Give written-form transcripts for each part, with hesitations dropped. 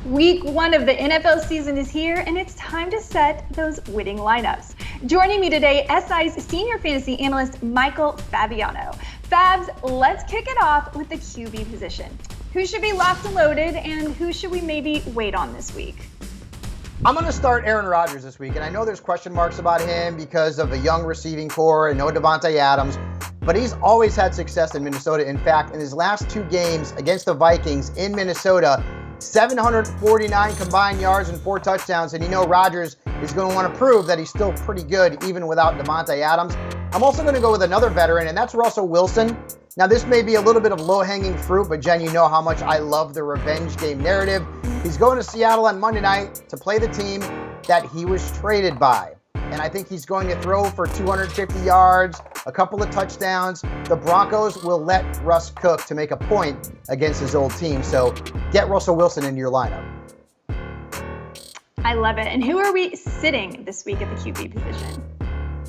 Week 1 of the NFL season is here, and it's time to set those winning lineups. Joining me today, SI's senior fantasy analyst, Michael Fabiano. Fabs, let's kick it off with the QB position. Who should be locked and loaded, and who should we maybe wait on this week? I'm going to start Aaron Rodgers this week, and I know there's question marks about him because of a young receiving core and no Devontae Adams, but he's always had success in Minnesota. In fact, in his last 2 games against the Vikings in Minnesota, 749 combined yards and 4 touchdowns, and you know Rodgers is going to want to prove that he's still pretty good even without Devontae Adams. I'm also going to go with another veteran, and that's Russell Wilson. Now, this may be a little bit of low-hanging fruit, but Jen, you know how much I love the revenge game narrative. He's going to Seattle on Monday night to play the team that he was traded by. And I think he's going to throw for 250 yards, a couple of touchdowns. The Broncos will let Russ cook to make a point against his old team. So get Russell Wilson into your lineup. I love it. And who are we sitting this week at the QB position?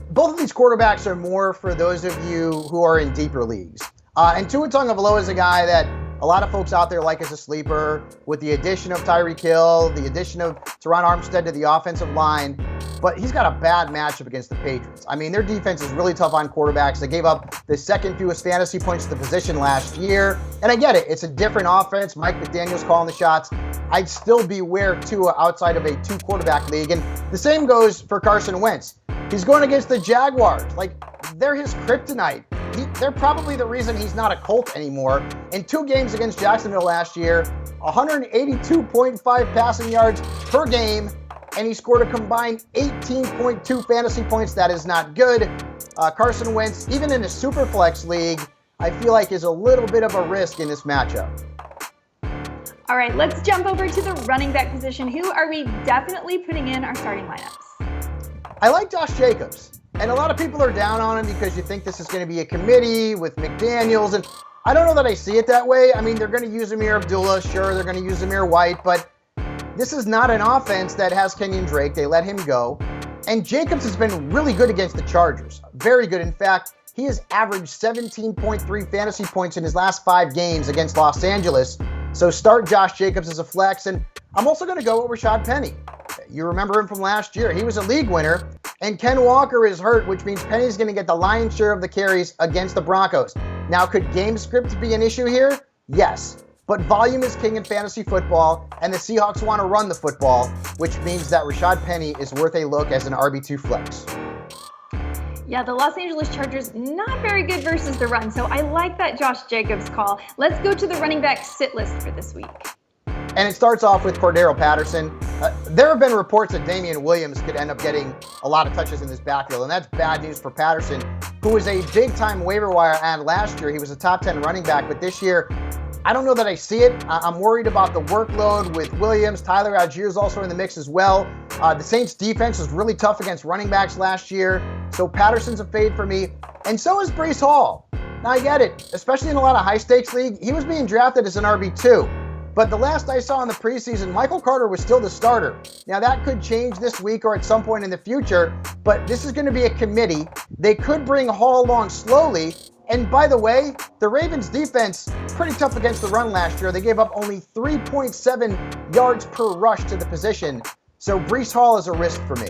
Both of these quarterbacks are more for those of you who are in deeper leagues. And Tua Tagovailoa is a guy that a lot of folks out there like as a sleeper. With the addition of Tyreek Hill, the addition of Teron Armstead to the offensive line, but he's got a bad matchup against the Patriots. I mean, their defense is really tough on quarterbacks. They gave up the second fewest fantasy points to the position last year. And I get it. It's a different offense. Mike McDaniel's calling the shots. I'd still beware Tua outside of a 2-quarterback league. And the same goes for Carson Wentz. He's going against the Jaguars. They're his kryptonite. They're probably the reason he's not a Colt anymore. In 2 games against Jacksonville last year, 182.5 passing yards per game, and he scored a combined 18.2 fantasy points. That is not good. Carson Wentz, even in a Superflex league, I feel like is a little bit of a risk in this matchup. All right, let's jump over to the running back position. Who are we definitely putting in our starting lineups? I like Josh Jacobs. And a lot of people are down on him because you think this is going to be a committee with McDaniels. And I don't know that I see it that way. I mean, they're going to use Amir Abdullah. Sure, they're going to use Amir White. But this is not an offense that has Kenyon Drake. They let him go. And Jacobs has been really good against the Chargers. Very good. In fact, he has averaged 17.3 fantasy points in his last 5 games against Los Angeles. So start Josh Jacobs as a flex. And I'm also going to go with Rashad Penny. You remember him from last year. He was a league winner. And Ken Walker is hurt, which means Penny's going to get the lion's share of the carries against the Broncos. Now, could game script be an issue here? Yes. But volume is king in fantasy football, and the Seahawks want to run the football, which means that Rashad Penny is worth a look as an RB2 flex. Yeah, the Los Angeles Chargers, not very good versus the run, so I like that Josh Jacobs call. Let's go to the running back sit list for this week. And it starts off with Cordero Patterson. There have been reports that Damian Williams could end up getting a lot of touches in this backfield, and that's bad news for Patterson, who was a big-time waiver wire ad last year. He was a top 10 running back, but this year, I don't know that I see it. I'm worried about the workload with Williams. Tyler Algier is also in the mix as well. The Saints' defense was really tough against running backs last year, so Patterson's a fade for me, and so is Breece Hall. Now, I get it, especially in a lot of high-stakes league. He was being drafted as an RB2. But the last I saw in the preseason, Michael Carter was still the starter. Now, that could change this week or at some point in the future, but this is going to be a committee. They could bring Hall along slowly. And by the way, the Ravens' defense, pretty tough against the run last year. They gave up only 3.7 yards per rush to the position. So Breece Hall is a risk for me.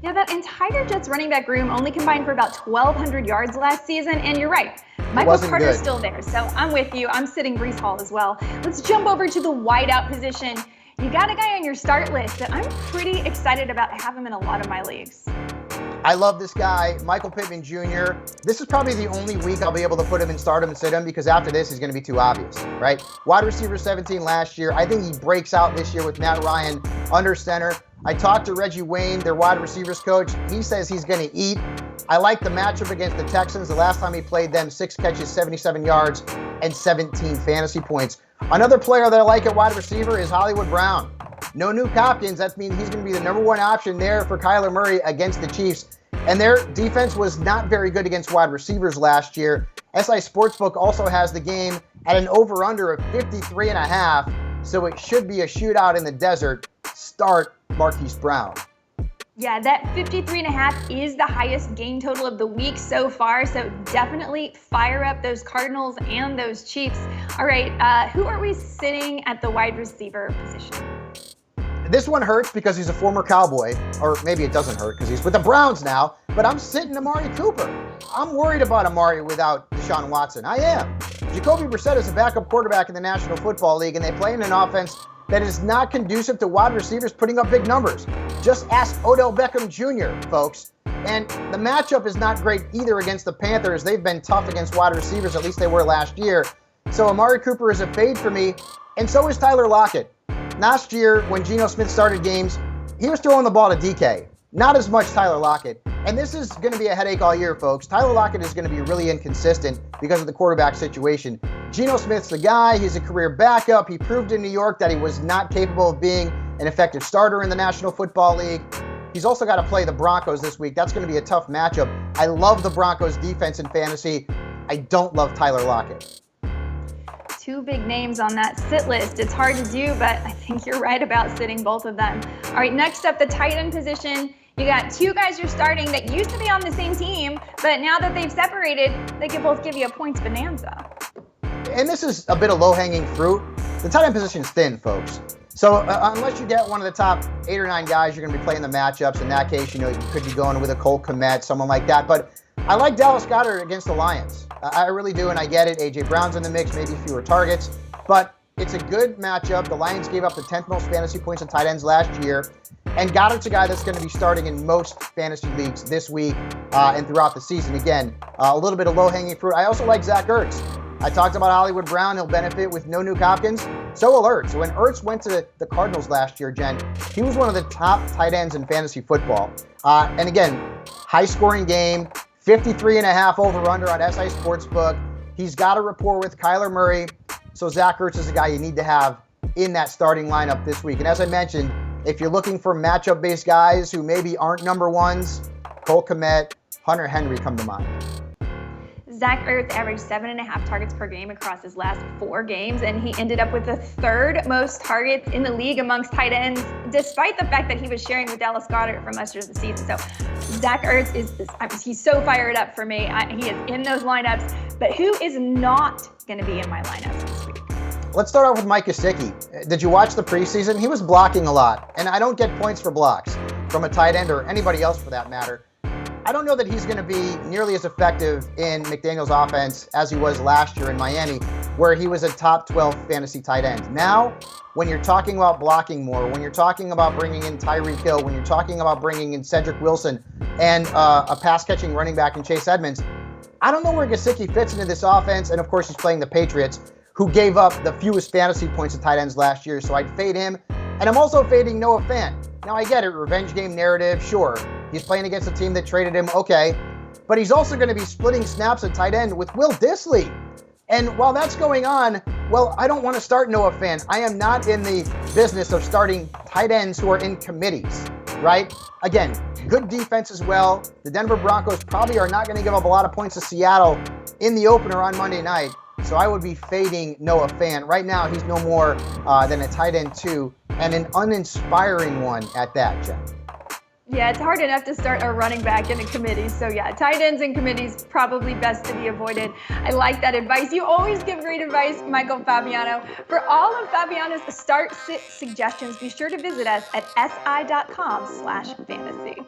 Yeah, that entire Jets running back room only combined for about 1,200 yards last season, and you're right. Michael Carter's still there, so I'm with you. I'm sitting Breece Hall as well. Let's jump over to the wideout position. You got a guy on your start list that I'm pretty excited about. I have him in a lot of my leagues. I love this guy, Michael Pittman Jr. This is probably the only week I'll be able to put him in stardom and sit him because after this, he's going to be too obvious, right? Wide receiver 17 last year. I think he breaks out this year with Matt Ryan under center. I talked to Reggie Wayne, their wide receivers coach. He says he's going to eat. I like the matchup against the Texans. The last time he played them, 6 catches, 77 yards, and 17 fantasy points. Another player that I like at wide receiver is Hollywood Brown. No Nuke Hopkins. That means he's going to be the number 1 option there for Kyler Murray against the Chiefs. And their defense was not very good against wide receivers last year. SI Sportsbook also has the game at an over-under of 53.5, so it should be a shootout in the desert. Start Marquise Brown. Yeah, that 53.5 is the highest game total of the week so far, so definitely fire up those Cardinals and those Chiefs. All right, who are we sitting at the wide receiver position? This one hurts because he's a former Cowboy, or maybe it doesn't hurt because he's with the Browns now, but I'm sitting Amari Cooper. I'm worried about Amari without Deshaun Watson. I am. Jacoby Brissett is a backup quarterback in the National Football League, and they play in an offense that is not conducive to wide receivers putting up big numbers. Just ask Odell Beckham Jr., folks. And the matchup is not great either against the Panthers. They've been tough against wide receivers, at least they were last year. So Amari Cooper is a fade for me, and so is Tyler Lockett. Last year, when Geno Smith started games, he was throwing the ball to DK. Not as much Tyler Lockett. And this is going to be a headache all year, folks. Tyler Lockett is going to be really inconsistent because of the quarterback situation. Geno Smith's the guy. He's a career backup. He proved in New York that he was not capable of being an effective starter in the National Football League. He's also got to play the Broncos this week. That's going to be a tough matchup. I love the Broncos defense in fantasy. I don't love Tyler Lockett. Two big names on that sit list. It's hard to do, but I think you're right about sitting both of them. All right, next up, the tight end position. You got two guys you're starting that used to be on the same team, but now that they've separated, they can both give you a points bonanza. And this is a bit of low-hanging fruit. The tight end position is thin, folks. So unless you get one of the top 8 or 9 guys, you're going to be playing the matchups. In that case, you could be going with a Cole Kmet, someone like that. But I like Dallas Goedert against the Lions. I really do, and I get it. A.J. Brown's in the mix, maybe fewer targets. But it's a good matchup. The Lions gave up the 10th most fantasy points in tight ends last year. And Goddard's a guy that's going to be starting in most fantasy leagues this week and throughout the season. Again, a little bit of low-hanging fruit. I also like Zach Ertz. I talked about Hollywood Brown. He'll benefit with no Nuke Hopkins. So will Ertz. When Ertz went to the Cardinals last year, Jen, he was one of the top tight ends in fantasy football. And again, high-scoring game, 53.5 over-under on SI Sportsbook. He's got a rapport with Kyler Murray. So Zach Ertz is a guy you need to have in that starting lineup this week. And as I mentioned, if you're looking for matchup-based guys who maybe aren't number ones, Cole Kmet, Hunter Henry come to mind. Zach Ertz averaged 7.5 targets per game across his last 4 games, and he ended up with the 3rd most targets in the league amongst tight ends, despite the fact that he was sharing with Dallas Goedert for much of the season. So Zach Ertz he's so fired up for me. He is in those lineups, but who is not going to be in my lineups this week? Let's start off with Mike Gesicki. Did you watch the preseason? He was blocking a lot, and I don't get points for blocks from a tight end or anybody else for that matter. I don't know that he's going to be nearly as effective in McDaniel's offense as he was last year in Miami, where he was a top 12 fantasy tight end. Now, when you're talking about blocking more, when you're talking about bringing in Tyreek Hill, when you're talking about bringing in Cedric Wilson and a pass-catching running back in Chase Edmonds, I don't know where Gesicki fits into this offense, and of course he's playing the Patriots, who gave up the fewest fantasy points to tight ends last year, so I'd fade him. And I'm also fading Noah Fant. Now, I get it, revenge game narrative, sure. He's playing against a team that traded him, okay. But he's also going to be splitting snaps at tight end with Will Dissly. And while that's going on, well, I don't want to start Noah Fant. I am not in the business of starting tight ends who are in committees, right? Again, good defense as well. The Denver Broncos probably are not going to give up a lot of points to Seattle in the opener on Monday night. So I would be fading Noah Fant. Right now, he's no more than a tight end 2, and an uninspiring one at that, Jen. Yeah, it's hard enough to start a running back in a committee. So yeah, tight ends and committees probably best to be avoided. I like that advice. You always give great advice, Michael Fabiano. For all of Fabiano's start sit suggestions, be sure to visit us at si.com/fantasy.